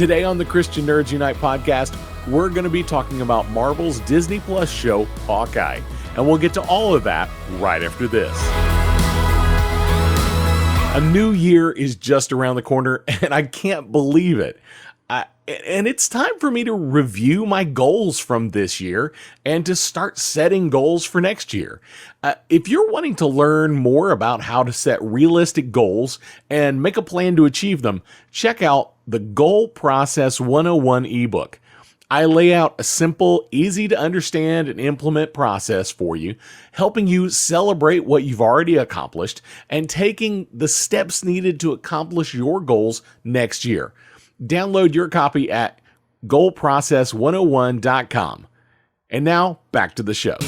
Today on the Christian Nerds Unite podcast, we're going to be talking about Marvel's Disney Plus show, Hawkeye. And we'll get to all of that right after this. A new year is just around the corner, and I can't believe it. And it's time for me to review my goals from this year and to start setting goals for next year. If you're wanting to learn more about how to set realistic goals and make a plan to achieve them, check out the Goal Process 101 ebook. I lay out a simple, easy to understand and implement process for you, helping you celebrate what you've already accomplished and taking the steps needed to accomplish your goals next year. Download your copy at goalprocess101.com. And now, back to the show.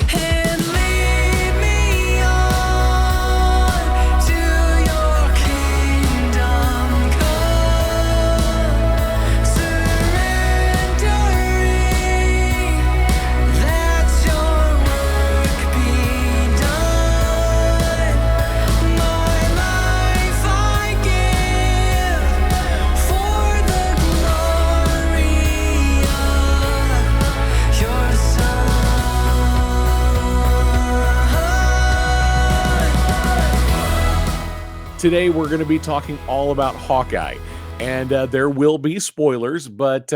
Today, we're going to be talking all about Hawkeye, and there will be spoilers, but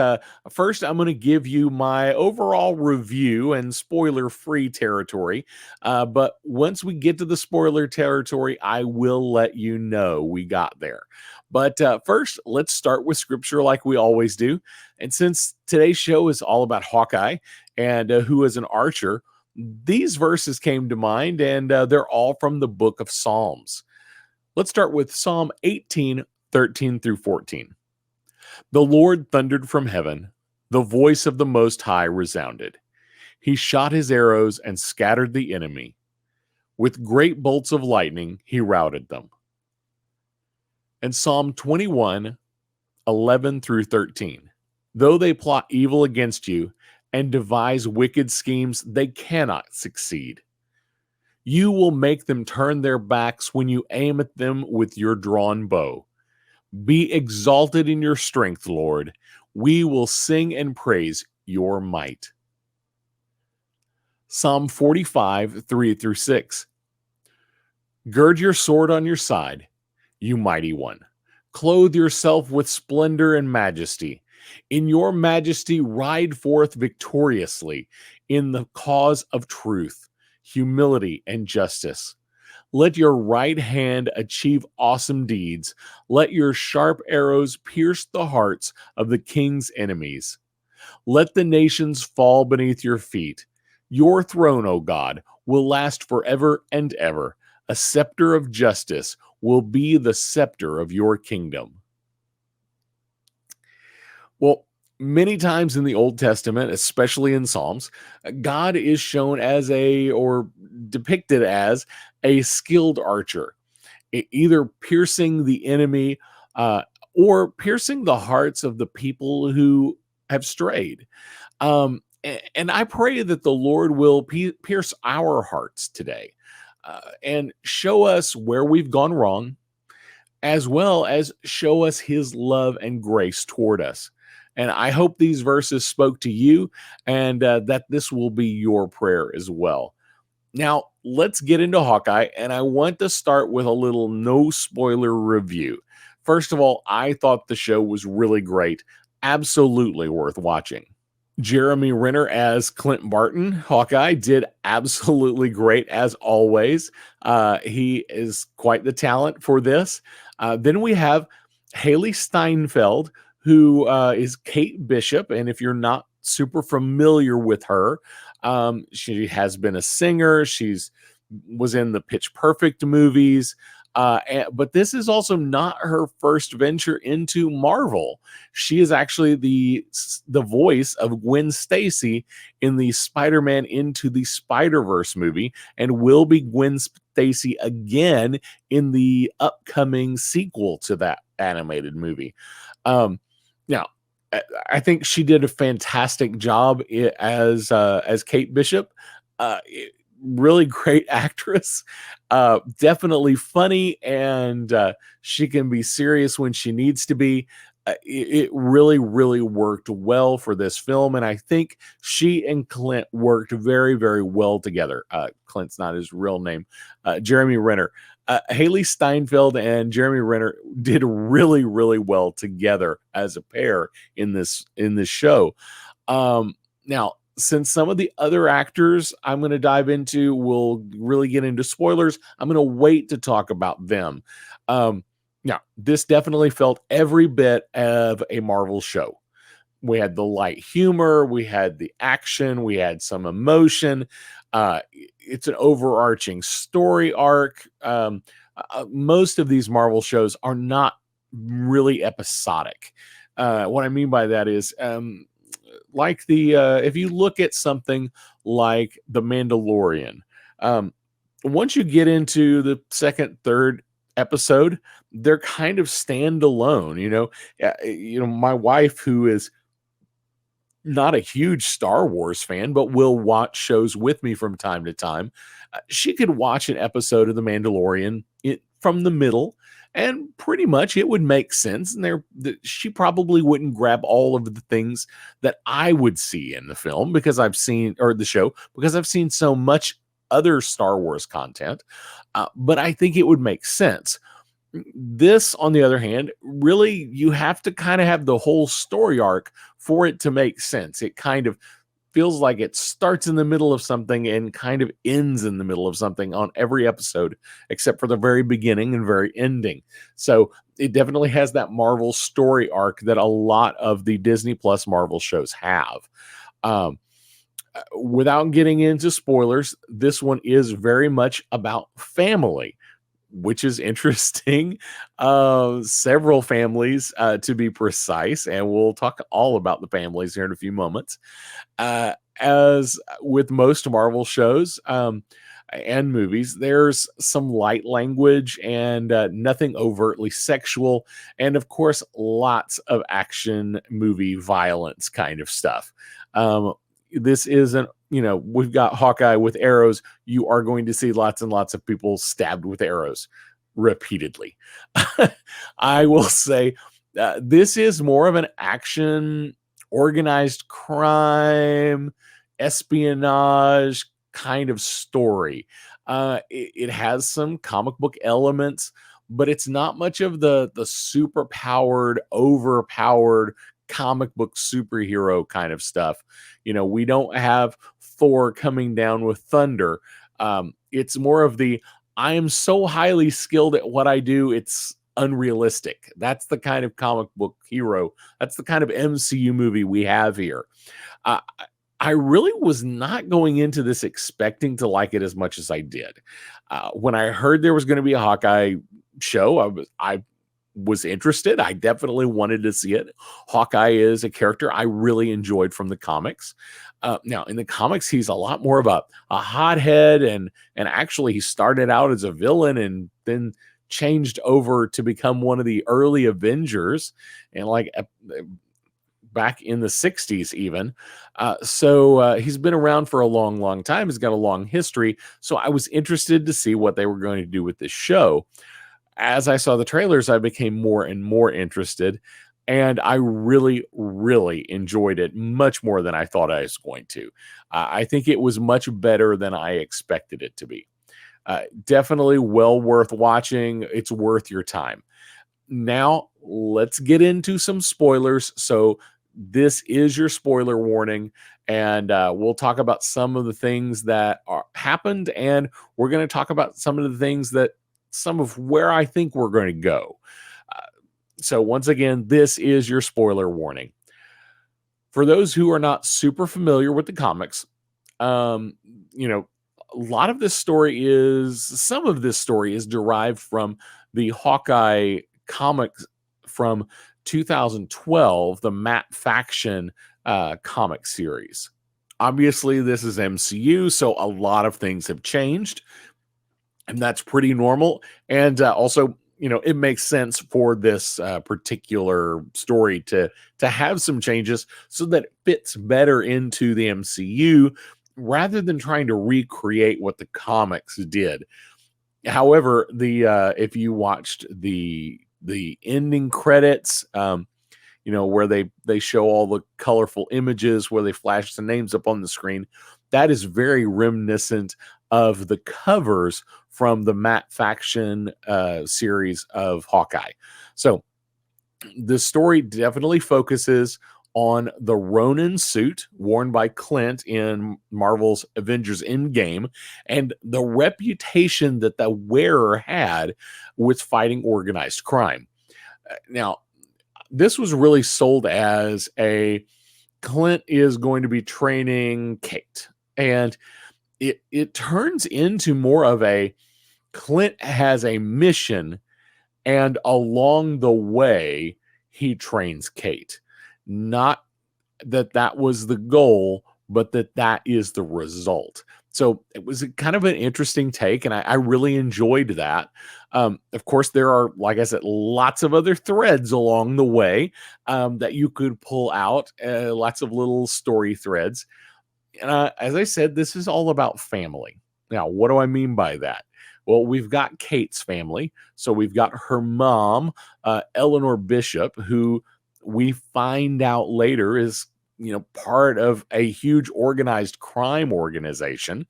first I'm going to give you my overall review and spoiler-free territory, but once we get to the spoiler territory, I will let you know we got there. But first, let's start with scripture like we always do, and since today's show is all about Hawkeye and who is an archer, these verses came to mind, and they're all from the book of Psalms. Let's start with Psalm 18, 13 through 14. The Lord thundered from heaven. The voice of the Most High resounded. He shot his arrows and scattered the enemy. With great bolts of lightning, he routed them. And Psalm 21, 11 through 13. Though they plot evil against you and devise wicked schemes, they cannot succeed. You will make them turn their backs when you aim at them with your drawn bow. Be exalted in your strength, Lord. We will sing and praise your might. Psalm 45, 3 through 6. Gird your sword on your side, you mighty one. Clothe yourself with splendor and majesty. In your majesty ride forth victoriously in the cause of truth, humility, and justice. Let your right hand achieve awesome deeds. Let your sharp arrows pierce the hearts of the king's enemies. Let the nations fall beneath your feet. Your throne, O God, will last forever and ever. A scepter of justice will be the scepter of your kingdom. Well, many times in the Old Testament, especially in Psalms, God is shown as or depicted as a skilled archer, either piercing the enemy or piercing the hearts of the people who have strayed. And I pray that the Lord will pierce our hearts today and show us where we've gone wrong, as well as show us his love and grace toward us. And I hope these verses spoke to you and that this will be your prayer as well. Now, let's get into Hawkeye, and I want to start with a little no spoiler review. First of all, I thought the show was really great, absolutely worth watching. Jeremy Renner as Clint Barton, Hawkeye, did absolutely great as always. He is quite the talent for this. Then we have Haley Steinfeld, who is Kate Bishop, and if you're not super familiar with her, she has been a singer. Was in the Pitch Perfect movies, but this is also not her first venture into Marvel. She is actually the voice of Gwen Stacy in the Spider-Man Into the Spider-Verse movie, and will be Gwen Stacy again in the upcoming sequel to that animated movie. Now, I think she did a fantastic job as Kate Bishop. Really great actress. Definitely funny, and she can be serious when she needs to be. It really, really worked well for this film, and I think she and Clint worked very, very well together. Clint's not his real name. Jeremy Renner. Haley Steinfeld and Jeremy Renner did really, really well together as a pair in this show. Now, since some of the other actors I'm going to dive into will really get into spoilers, I'm going to wait to talk about them. Um, Now, this definitely felt every bit of a Marvel show. We had the light humor, we had the action, we had some emotion. It's an overarching story arc. Most of these Marvel shows are not really episodic. What I mean by that is, like if you look at something like The Mandalorian, um, once you get into the second, third episode, they're kind of standalone. My wife, who is not a huge Star Wars fan, but will watch shows with me from time to time. She could watch an episode of The Mandalorian from the middle, and pretty much it would make sense. And she probably wouldn't grab all of the things that I would see in the film because I've seen, or the show, because I've seen so much other Star Wars content. But I think it would make sense. This, on the other hand, really, you have to kind of have the whole story arc for it to make sense. It kind of feels like it starts in the middle of something and kind of ends in the middle of something on every episode, except for the very beginning and very ending. So it definitely has that Marvel story arc that a lot of the Disney Plus Marvel shows have. Without getting into spoilers, this one is very much about family, which is interesting. Several families, to be precise, and we'll talk all about the families here in a few moments. As with most Marvel shows and movies, there's some light language and nothing overtly sexual, and of course, lots of action movie violence kind of stuff. This isn't, we've got Hawkeye with arrows. You are going to see lots and lots of people stabbed with arrows repeatedly. I will say this is more of an action, organized crime, espionage kind of story. It has some comic book elements, but it's not much of the super powered, overpowered comic book superhero kind of stuff. We don't have Thor coming down with thunder. It's more of the, I am so highly skilled at what I do, it's unrealistic. That's the kind of comic book hero. That's the kind of MCU movie we have here. Uh, I really was not going into this expecting to like it as much as I did. When I heard there was going to be a Hawkeye show, I was interested. I definitely wanted to see it. Hawkeye is a character I really enjoyed from the comics. Now, in the comics, he's a lot more of a hothead, and actually, he started out as a villain and then changed over to become one of the early Avengers, and back in the 60s even. So he's been around for a long, long time. He's got a long history. So I was interested to see what they were going to do with this show. As I saw the trailers, I became more and more interested, and I really, really enjoyed it much more than I thought I was going to. I think it was much better than I expected it to be. Definitely well worth watching. It's worth your time. Now, let's get into some spoilers. So, this is your spoiler warning, and we'll talk about some of the things that happened, and we're going to talk about some of the things some of where I think we're going to go. So once again, this is your spoiler warning. For those who are not super familiar with the comics, um, a lot of some of this story is derived from the Hawkeye comics from 2012, the Matt Faction comic series. Obviously, this is MCU, so a lot of things have changed, and that's pretty normal. And also, it makes sense for this particular story to have some changes so that it fits better into the MCU rather than trying to recreate what the comics did. However, if you watched the ending credits, where they show all the colorful images, where they flash the names up on the screen. That is very reminiscent of the covers from the Matt Faction series of Hawkeye. So the story definitely focuses on the Ronin suit worn by Clint in Marvel's Avengers Endgame and the reputation that the wearer had with fighting organized crime. Now, this was really sold as a Clint is going to be training Kate. And it turns into more of a Clint has a mission, and along the way, he trains Kate. Not that was the goal, but that is the result. So it was kind of an interesting take, and I really enjoyed that. Of course, there are, like I said, lots of other threads along the way that you could pull out, lots of little story threads. And as I said, this is all about family. Now, what do I mean by that? Well, we've got Kate's family. So we've got her mom, Elena Bishop, who we find out later is part of a huge organized crime organization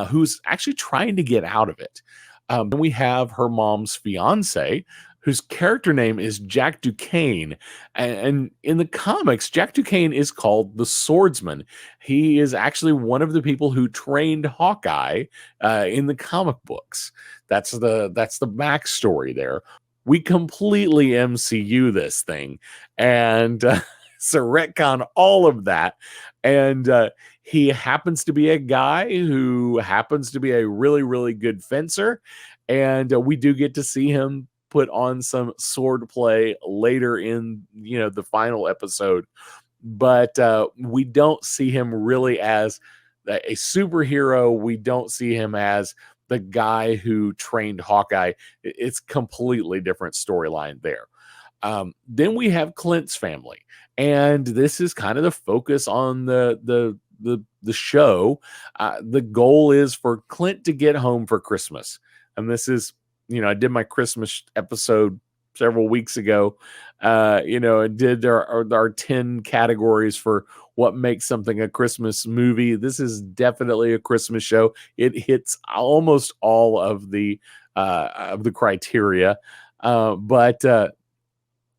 who's actually trying to get out of it. Then we have her mom's fiance, whose character name is Jack Duquesne. And in the comics, Jack Duquesne is called the Swordsman. He is actually one of the people who trained Hawkeye in the comic books. That's the backstory there. We completely MCU this thing, and so retcon all of that. And he happens to be a guy who happens to be a really, really good fencer. And we do get to see him put on some sword play later in the final episode, but we don't see him really as a superhero. We don't see him as the guy who trained Hawkeye. It's completely different storyline there. Then we have Clint's family, and this is kind of the focus on the show. The goal is for Clint to get home for Christmas, and this is I did my Christmas episode several weeks ago. And did our 10 categories for what makes something a Christmas movie. This is definitely a Christmas show. It hits almost all of the criteria. But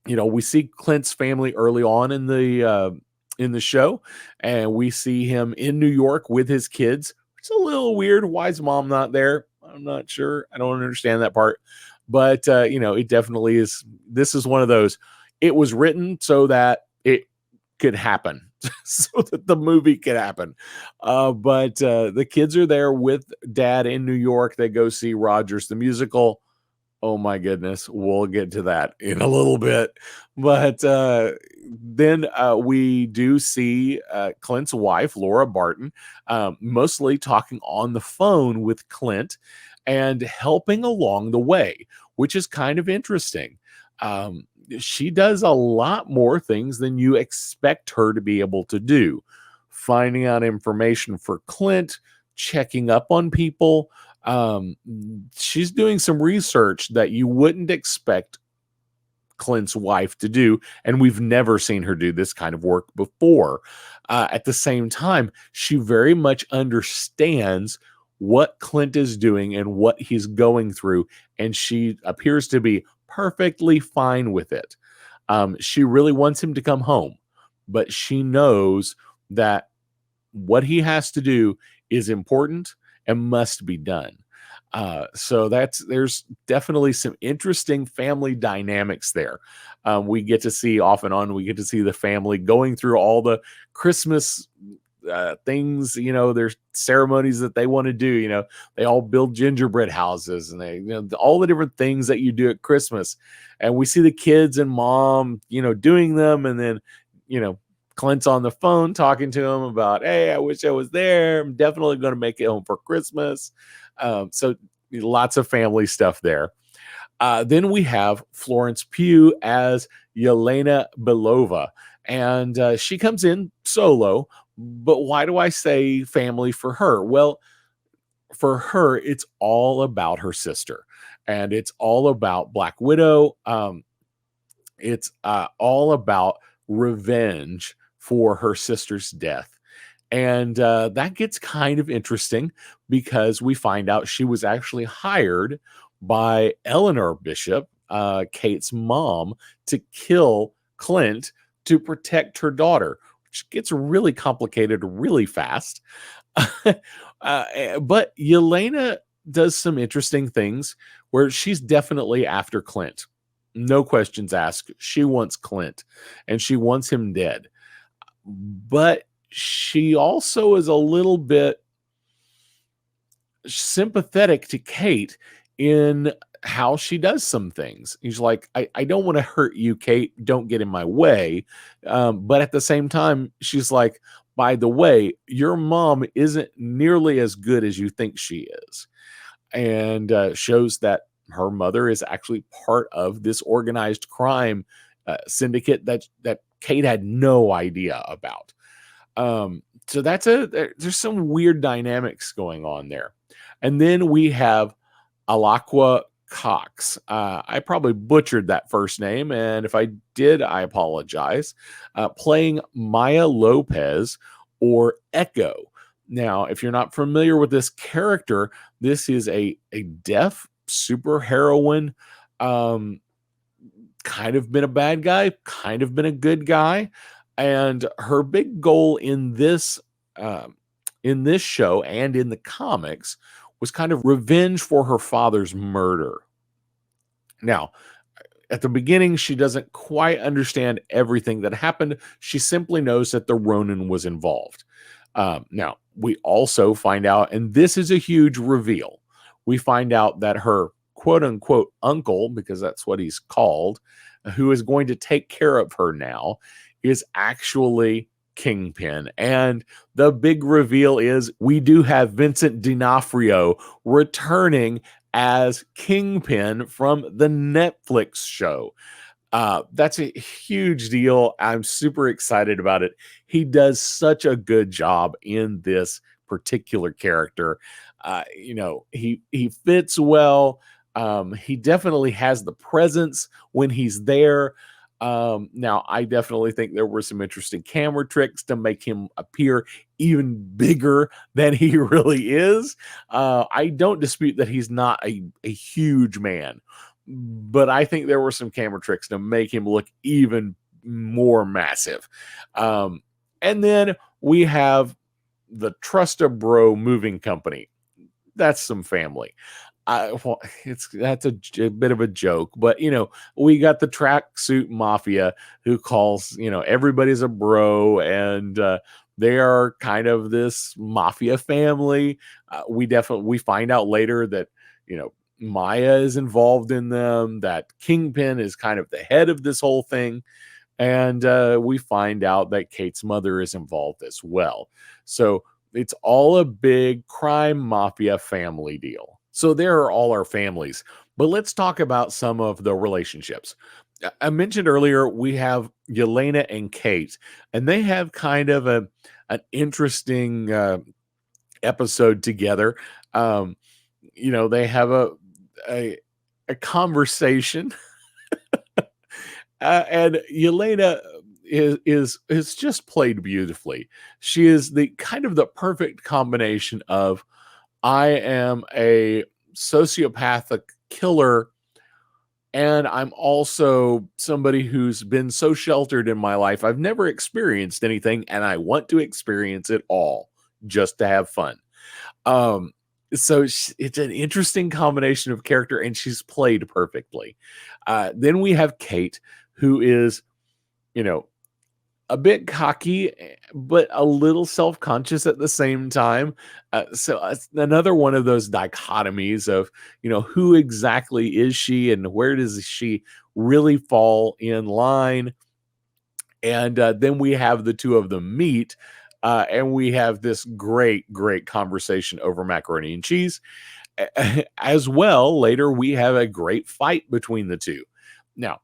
we see Clint's family early on in the show, and we see him in New York with his kids. It's a little weird. Why is mom not there? I'm not sure. I don't understand that part. But it definitely is. This is one of those. It was written so that it could happen, so that the movie could happen. But the kids are there with dad in New York. They go see Rogers the musical. Oh my goodness, we'll get to that in a little bit. But then we do see Clint's wife, Laura Barton, mostly talking on the phone with Clint and helping along the way, which is kind of interesting. She does a lot more things than you expect her to be able to do. Finding out information for Clint, checking up on people. She's doing some research that you wouldn't expect Clint's wife to do, and we've never seen her do this kind of work before. At the same time, she very much understands what Clint is doing and what he's going through, and she appears to be perfectly fine with it. She really wants him to come home, but she knows that what he has to do is important and must be done. So there's definitely some interesting family dynamics there. We get to see off and on, we get to see the family going through all the Christmas things, there's ceremonies that they want to do. They all build gingerbread houses, and they, all the different things that you do at Christmas. And we see the kids and mom, doing them. And then, Clint's on the phone talking to him about, hey, I wish I was there. I'm definitely going to make it home for Christmas. So lots of family stuff there. Then we have Florence Pugh as Yelena Belova, and she comes in solo. But why do I say family for her? Well, for her, it's all about her sister, and it's all about Black Widow. It's all about revenge for her sister's death. And that gets kind of interesting because we find out she was actually hired by Eleanor Bishop, Kate's mom, to kill Clint to protect her daughter, which gets really complicated really fast. But Yelena does some interesting things where she's definitely after Clint. No questions asked. She wants Clint and she wants him dead. But she also is a little bit sympathetic to Kate in how she does some things. He's like, I don't want to hurt you, Kate. Don't get in my way. But at the same time, she's like, by the way, your mom isn't nearly as good as you think she is. And shows that her mother is actually part of this organized crime syndicate that Kate had no idea about. So there's some weird dynamics going on there. And then we have Alaqua Cox. I probably butchered that first name, and if I did, I apologize. Playing Maya Lopez, or Echo. Now, if you're not familiar with this character, this is a deaf superheroine, kind of been a bad guy, kind of been a good guy, and her big goal in this show and in the comics was kind of revenge for her father's murder. Now, at the beginning, she doesn't quite understand everything that happened. She simply knows that the Ronin was involved. Now, we also find out, and this is a huge reveal, we find out that her quote unquote uncle, because that's what he's called, who is going to take care of her now, is actually Kingpin. And the big reveal is we do have Vincent D'Onofrio returning as Kingpin from the Netflix show. That's a huge deal. I'm super excited about it. He does such a good job in this particular character. He fits well. He definitely has the presence when he's there. Now, I definitely think there were some interesting camera tricks to make him appear even bigger than he really is. I don't dispute that he's not a huge man, but I think there were some camera tricks to make him look even more massive. And then we have the Trust a Bro Moving Company. That's some family. That's a bit of a joke, but we got the tracksuit mafia who calls everybody's a bro, and they are kind of this mafia family. We find out later that Maya is involved in them, that Kingpin is kind of the head of this whole thing, and we find out that Kate's mother is involved as well. So it's all a big crime mafia family deal. So there are all our families. But let's talk about some of the relationships. I mentioned earlier we have Yelena and Kate, and they have kind of an interesting episode together. They have a conversation, and Yelena is just played beautifully. She is the kind of the perfect combination of I am a sociopathic killer, and I'm also somebody who's been so sheltered in my life. I've never experienced anything, and I want to experience it all just to have fun. So it's an interesting combination of character, and she's played perfectly. Then we have Kate, who is, a bit cocky, but a little self-conscious at the same time. So it's another one of those dichotomies of, who exactly is she and where does she really fall in line? And then we have the two of them meet, and we have this great, great conversation over macaroni and cheese. As well, later we have a great fight between the two. Now,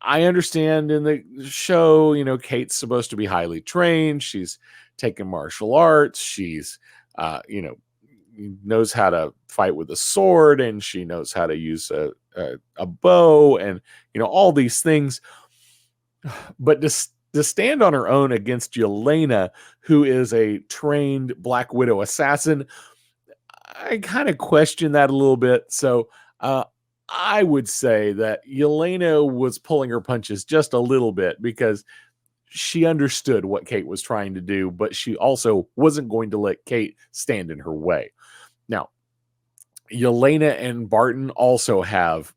I understand in the show, Kate's supposed to be highly trained. She's taken martial arts. She's, knows how to fight with a sword, and she knows how to use a bow, and all these things. But to stand on her own against Yelena, who is a trained Black Widow assassin, I kind of question that a little bit. So uh, I would say that Yelena was pulling her punches just a little bit because she understood what Kate was trying to do, but she also wasn't going to let Kate stand in her way. Now, Yelena and Barton also have,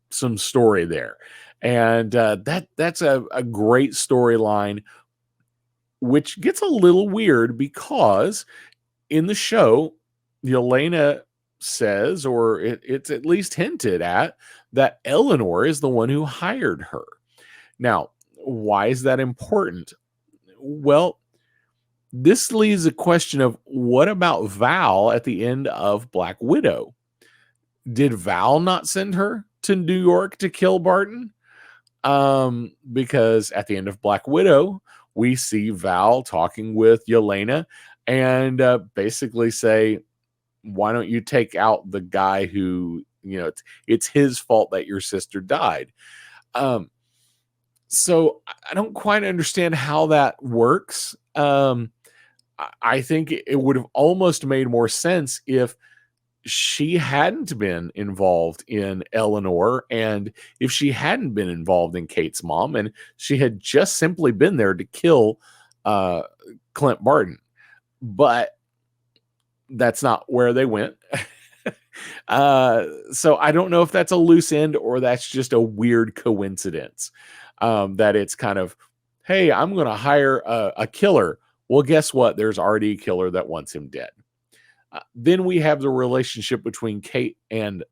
some story there. And that's a great storyline, which gets a little weird because in the show, Yelena says, or it's at least hinted at, that Eleanor is the one who hired her. Now, why is that important? Well, this leaves a question of what about Val at the end of Black Widow? Did Val not send her to New York to kill Barton? Because at the end of Black Widow, we see Val talking with Yelena and basically say, why don't you take out the guy who, it's his fault that your sister died. Um, so I don't quite understand how that works. I think it would have almost made more sense if she hadn't been involved in Eleanor and if she hadn't been involved in Kate's mom and she had just simply been there to kill uh, Clint Barton. But that's not where they went. So I don't know if that's a loose end or that's just a weird coincidence, that it's kind of, hey, I'm going to hire a killer. Well, guess what? There's already a killer that wants him dead. Then we have the relationship between Kate and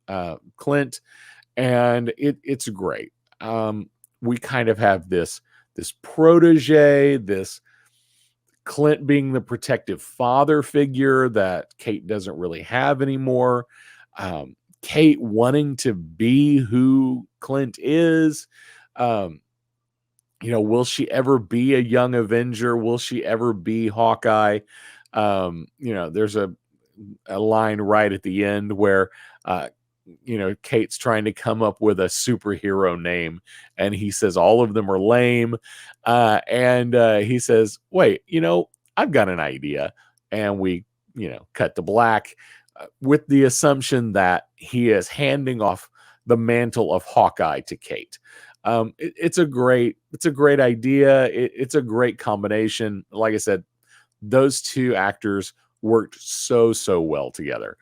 Clint, and it's great. We kind of have this protege, this Clint being the protective father figure that Kate doesn't really have anymore. Kate wanting to be who Clint is. Um, will she ever be a young Avenger? Will she ever be Hawkeye? There's a line right at the end where uh, Kate's trying to come up with a superhero name, and he says all of them are lame. And he says, wait, I've got an idea. And we, cut to black with the assumption that he is handing off the mantle of Hawkeye to Kate. It's a great idea. It's a great combination. Like I said, those two actors worked so well together.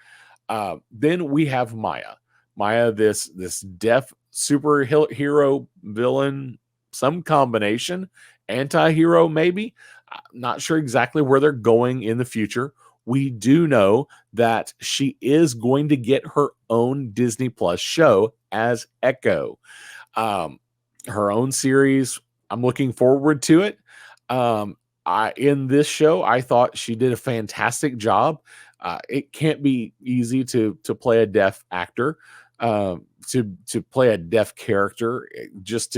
Then we have Maya. Maya, this deaf superhero villain, some combination, anti-hero maybe. Not sure exactly where they're going in the future. We do know that she is going to get her own Disney Plus show as Echo. Her own series. I'm looking forward to it. In this show, I thought she did a fantastic job. It can't be easy to play a deaf actor, to play a deaf character, just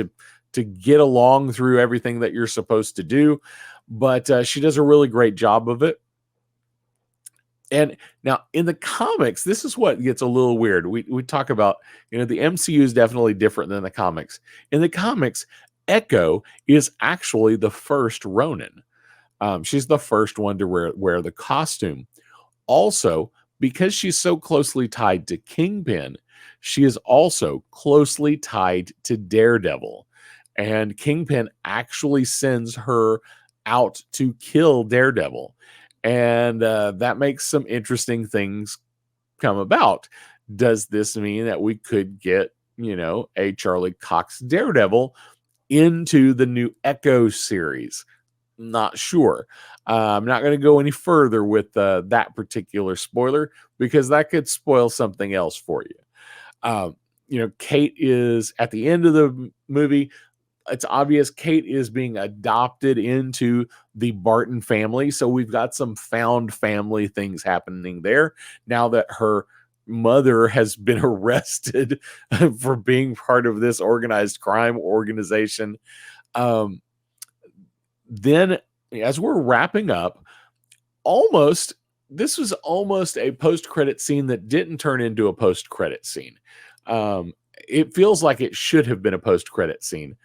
to get along through everything that you're supposed to do. But she does a really great job of it. And now in the comics, this is what gets a little weird. We talk about, the MCU is definitely different than the comics. In the comics, Echo is actually the first Ronin. She's the first one to wear the costume. Also, because she's so closely tied to Kingpin, she is also closely tied to Daredevil. And Kingpin actually sends her out to kill Daredevil. And that makes some interesting things come about. Does this mean that we could get, a Charlie Cox Daredevil into the new Echo series? Not sure. I'm not going to go any further with that particular spoiler because that could spoil something else for you. Kate is at the end of the movie. It's obvious Kate is being adopted into the Barton family. So we've got some found family things happening there now that her mother has been arrested for being part of this organized crime organization. Then as we're wrapping up, this was almost a post-credit scene that didn't turn into a post-credit scene. It feels like it should have been a post-credit scene,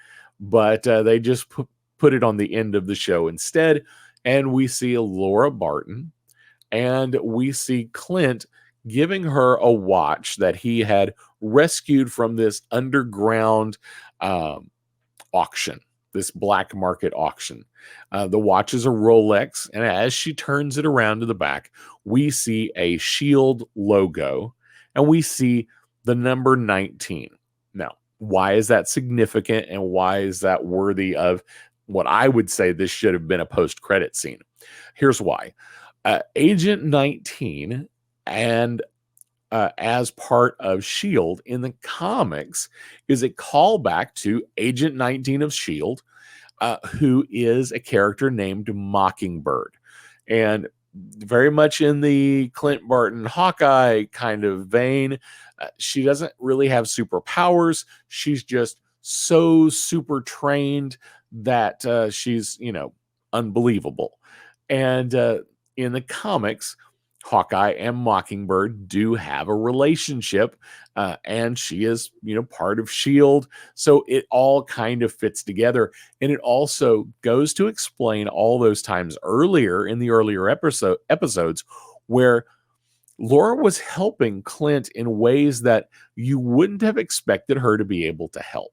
but they just put it on the end of the show instead. And we see Laura Barton, and we see Clint giving her a watch that he had rescued from this underground um, auction, this black market auction. The watch is a Rolex, and as she turns it around to the back, we see a Shield logo, and we see the number 19. Now, why is that significant, and why is that worthy of what I would say this should have been a post-credit scene? Here's why. Agent 19 and as part of Shield in the comics is a callback to Agent 19 of Shield, who is a character named Mockingbird, and very much in the Clint Barton Hawkeye kind of vein. She doesn't really have superpowers. She's just so super trained that she's unbelievable. And in the comics, Hawkeye and Mockingbird do have a relationship, and she is, part of Shield. So it all kind of fits together, and it also goes to explain all those times earlier in the earlier episodes where Laura was helping Clint in ways that you wouldn't have expected her to be able to help.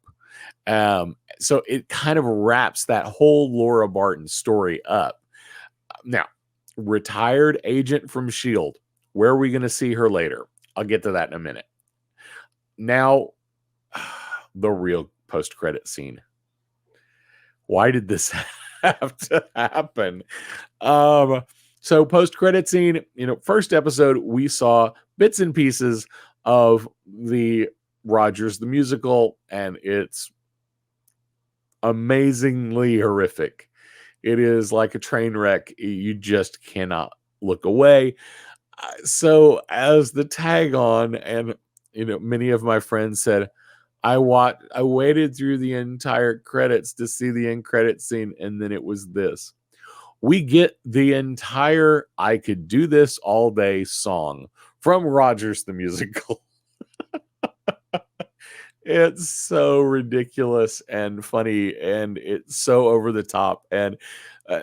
So it kind of wraps that whole Laura Barton story up. Now, retired agent from Shield. Where are we going to see her later? I'll get to that in a minute. Now, the real post-credit scene. Why did this have to happen? So post-credit scene, first episode, we saw bits and pieces of the Rogers the musical, and it's amazingly horrific. It is like a train wreck. You just cannot look away. So as the tag on, and many of my friends said, I waited through the entire credits to see the end credit scene, and then it was this. We get the entire I Could Do This All Day song from Rogers the musical. It's so ridiculous and funny, and it's so over the top, and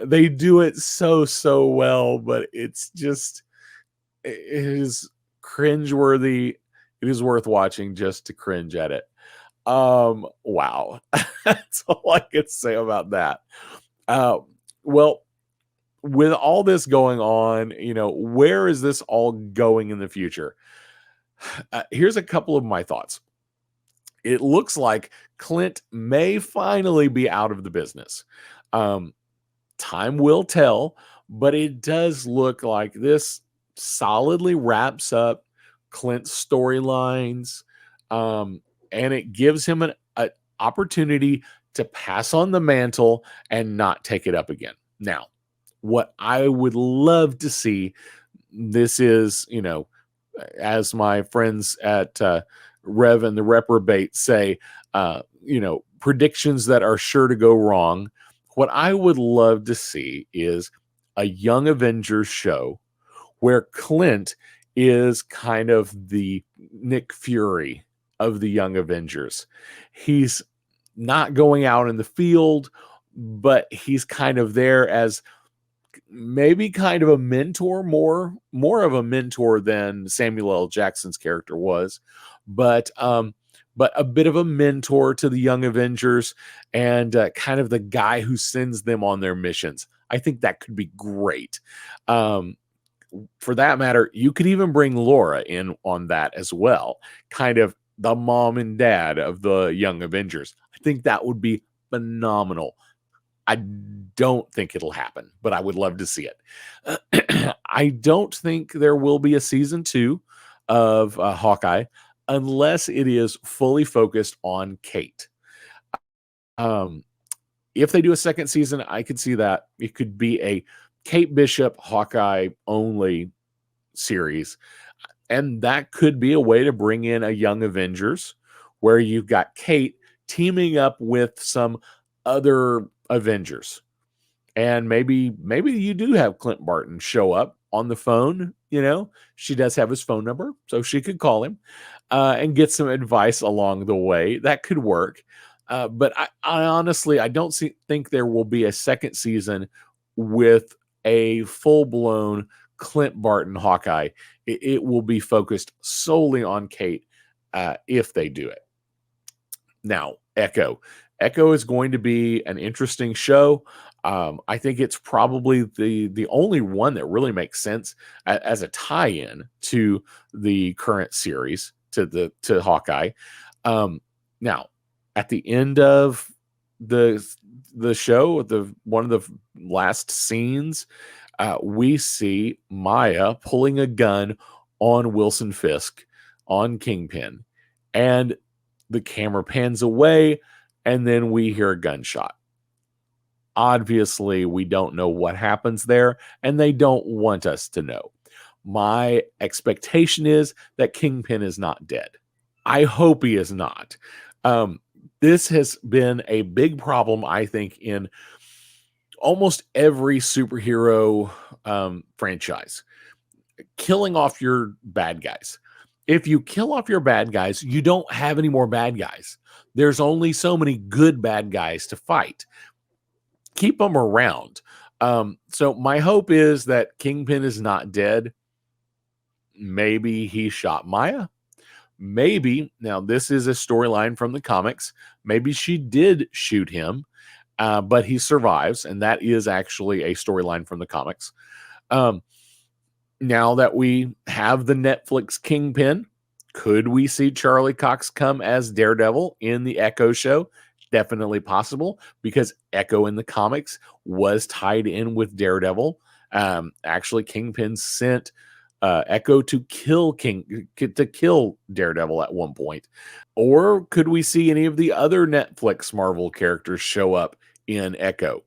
they do it so well, but it's just, it is cringeworthy. It is worth watching just to cringe at it. Wow. That's all I could say about that. Well, with all this going on, where is this all going in the future? Here's a couple of my thoughts. It looks like Clint may finally be out of the business. Time will tell, but it does look like this solidly wraps up Clint's storylines, and it gives him an opportunity to pass on the mantle and not take it up again. Now, what I would love to see, this is, as my friends at Rev and the Reprobate say, predictions that are sure to go wrong. What I would love to see is a Young Avengers show where Clint is kind of the Nick Fury of the Young Avengers. He's not going out in the field, but he's kind of there as maybe kind of a mentor, more of a mentor than Samuel L. Jackson's character was, but a bit of a mentor to the Young Avengers, and kind of the guy who sends them on their missions. I think that could be great. For that matter, you could even bring Laura in on that as well, kind of the mom and dad of the Young Avengers. I think that would be phenomenal. I don't think it'll happen, but I would love to see it. I don't think there will be a season 2 of Hawkeye unless it is fully focused on Kate. If they do a second season, I could see that. It could be a Kate Bishop Hawkeye only series. And that could be a way to bring in a Young Avengers where you've got Kate teaming up with some other Avengers. And maybe you do have Clint Barton show up on the phone. She does have his phone number, so she could call him and get some advice along the way. That could work. But I honestly, I don't think there will be a second season with a full blown Clint Barton Hawkeye. It will be focused solely on Kate if they do it. Now, Echo. Echo is going to be an interesting show. I think it's probably the only one that really makes sense as a tie-in to the current series to Hawkeye. Now, at the end of the show, the one of the last scenes, we see Maya pulling a gun on Wilson Fisk on Kingpin, and the camera pans away, and then we hear a gunshot. Obviously, we don't know what happens there, and they don't want us to know. My expectation is that Kingpin is not dead. I hope he is not. This has been a big problem, I think, in almost every superhero franchise. Killing off your bad guys. If you kill off your bad guys, you don't have any more bad guys. There's only so many good bad guys to fight. Keep them around. So my hope is that Kingpin is not dead. Maybe he shot Maya. Maybe, now this is a storyline from the comics. Maybe she did shoot him, but he survives. And that is actually a storyline from the comics. Now that we have the Netflix Kingpin, could we see Charlie Cox come as Daredevil in the Echo show? Definitely possible, because Echo in the comics was tied in with Daredevil. Actually, Kingpin sent Echo to kill Daredevil at one point. Or could we see any of the other Netflix Marvel characters show up in Echo?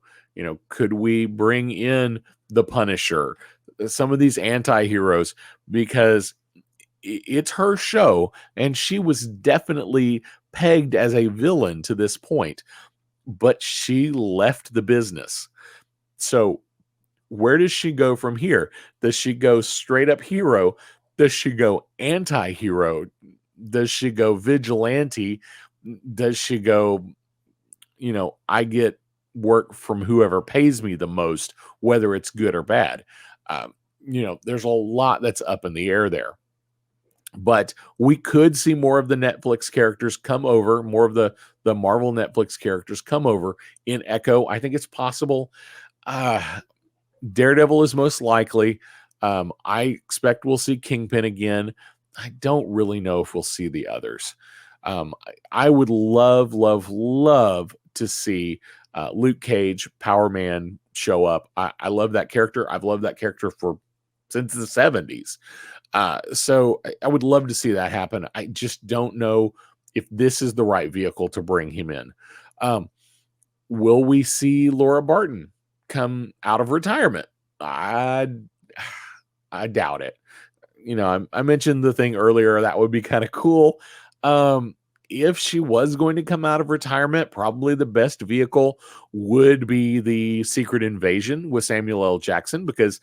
Could we bring in the Punisher, some of these anti-heroes, because it's her show and she was definitely pegged as a villain to this point, but she left the business. So where does she go from here? Does she go straight up hero? Does she go anti-hero? Does she go vigilante? Does she go, I get work from whoever pays me the most, whether it's good or bad? There's a lot that's up in the air there. But we could see more of the Netflix characters come over, more of the Marvel Netflix characters come over in Echo. I think it's possible. Daredevil is most likely. I expect we'll see Kingpin again. I don't really know if we'll see the others. I would love, love, love to see Luke Cage, Power Man, show up. I love that character. I've loved that character since the 70s. So I would love to see that happen. I just don't know if this is the right vehicle to bring him in. Will we see Laura Barton come out of retirement? I doubt it. I mentioned the thing earlier that would be kind of cool. If she was going to come out of retirement, probably the best vehicle would be the Secret Invasion with Samuel L. Jackson, because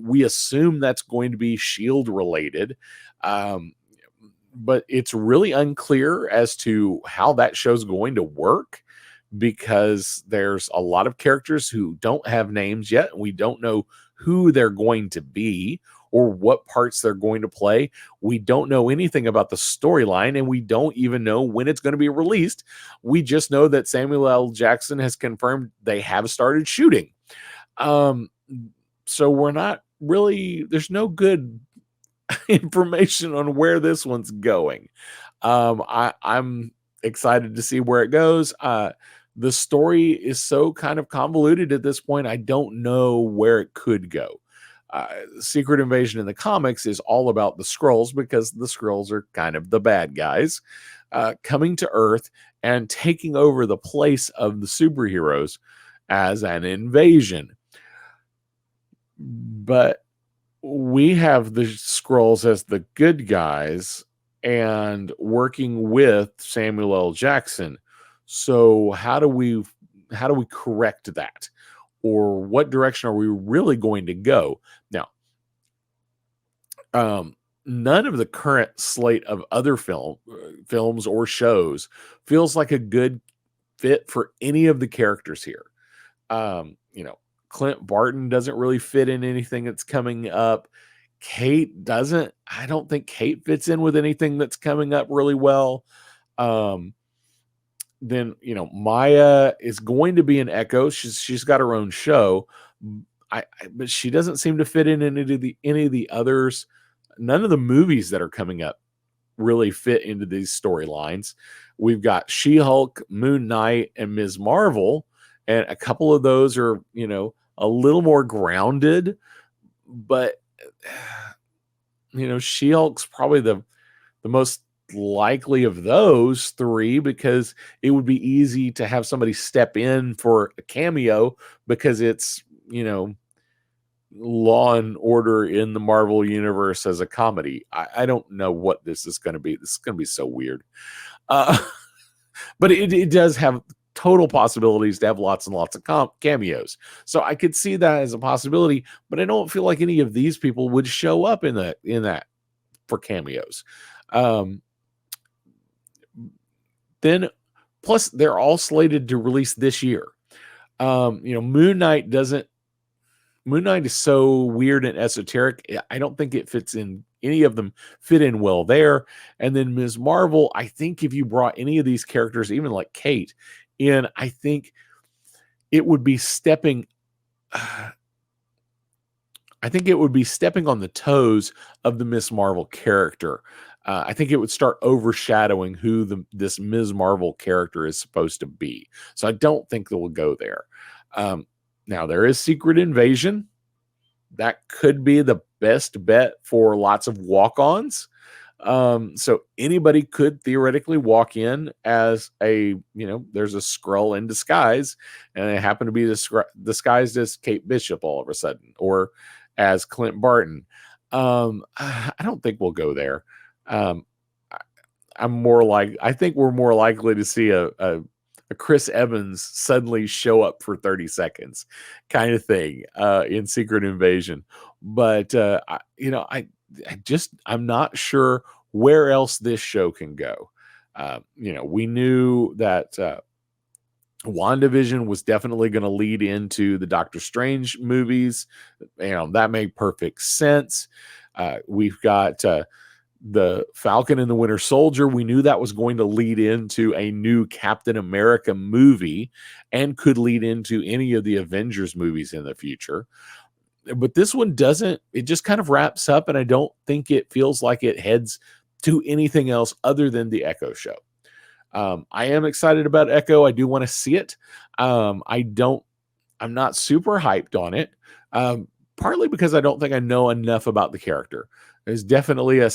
we assume that's going to be S.H.I.E.L.D. related. But it's really unclear as to how that show's going to work, because there's a lot of characters who don't have names yet. We don't know who they're going to be or what parts they're going to play. We don't know anything about the storyline, and we don't even know when it's going to be released. We just know that Samuel L. Jackson has confirmed they have started shooting. So we're not really, there's no good information on where this one's going. I'm excited to see where it goes. The story is so kind of convoluted at this point. I don't know where it could go. Secret Invasion in the comics is all about the Skrulls, because the Skrulls are kind of the bad guys, coming to Earth and taking over the place of the superheroes as an invasion. But we have the Skrulls as the good guys and working with Samuel L. Jackson. So how do we correct that? Or what direction are we really going to go? Now, none of the current slate of other films or shows feels like a good fit for any of the characters here. You know, Clint Barton doesn't really fit in anything that's coming up. Kate doesn't. I don't think Kate fits in with anything that's coming up really well. Um, then Maya is going to be an Echo. She's got her own show. But she doesn't seem to fit in any of the others. None of the movies that are coming up really fit into these storylines. We've got She-Hulk, Moon Knight, and Ms. Marvel, and a couple of those are, a little more grounded, but She-Hulk's probably the most likely of those three, because it would be easy to have somebody step in for a cameo, because it's, Law and Order in the Marvel universe as a comedy. I don't know what this is going to be. This is going to be so weird. But it does have total possibilities to have lots and lots of cameos. So I could see that as a possibility, but I don't feel like any of these people would show up in that for cameos. Then plus they're all slated to release this year. Moon Knight is so weird and esoteric. I don't think it fits in. Any of them fit in well there. And then Ms. Marvel, I think if you brought any of these characters, even like Kate, in, I think it would be stepping. I think it would be stepping on the toes of the Ms. Marvel character. I think it would start overshadowing who this Ms. Marvel character is supposed to be. So I don't think that we'll go there. Now, there is Secret Invasion. That could be the best bet for lots of walk-ons. So anybody could theoretically walk in as there's a Skrull in disguise, and they happen to be disguised as Kate Bishop all of a sudden, or as Clint Barton. I don't think we'll go there. I think we're more likely to see a Chris Evans suddenly show up for 30 seconds kind of thing in Secret Invasion. But I'm not sure where else this show can go. We knew that WandaVision was definitely going to lead into the Doctor Strange movies. That made perfect sense. We've got the Falcon and the Winter Soldier. We knew that was going to lead into a new Captain America movie and could lead into any of the Avengers movies in the future. But this one doesn't. It just kind of wraps up, and I don't think it feels like it heads to anything else other than the Echo show. I am excited about Echo. I do want to see it. I'm not super hyped on it, partly because I don't think I know enough about the character. There's definitely a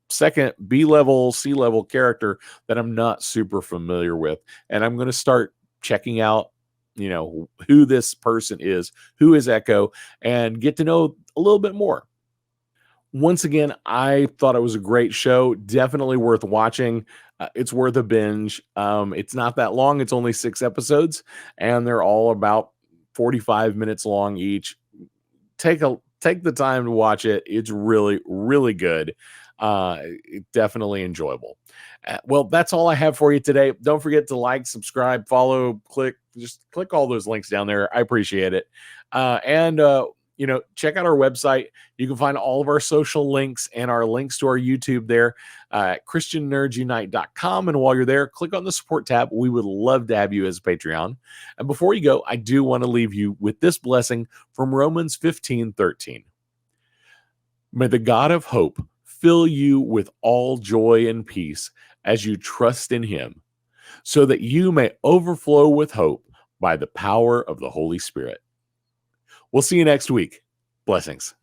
second B-level, C-level character that I'm not super familiar with. And I'm going to start checking out, who this person is, who is Echo, and get to know a little bit more. Once again, I thought it was a great show. Definitely worth watching. It's worth a binge. It's not that long. It's only 6 episodes, and they're all about 45 minutes long each. Take the time to watch it. It's really, really good. Definitely enjoyable. Well, that's all I have for you today. Don't forget to like, subscribe, follow, just click all those links down there. I appreciate it. And check out our website. You can find all of our social links and our links to our YouTube there at christiannerdsunite.com. And while you're there, click on the support tab. We would love to have you as a Patreon. And before you go, I do want to leave you with this blessing from Romans 15:13. May the God of hope fill you with all joy and peace as you trust in him, so that you may overflow with hope by the power of the Holy Spirit. We'll see you next week. Blessings.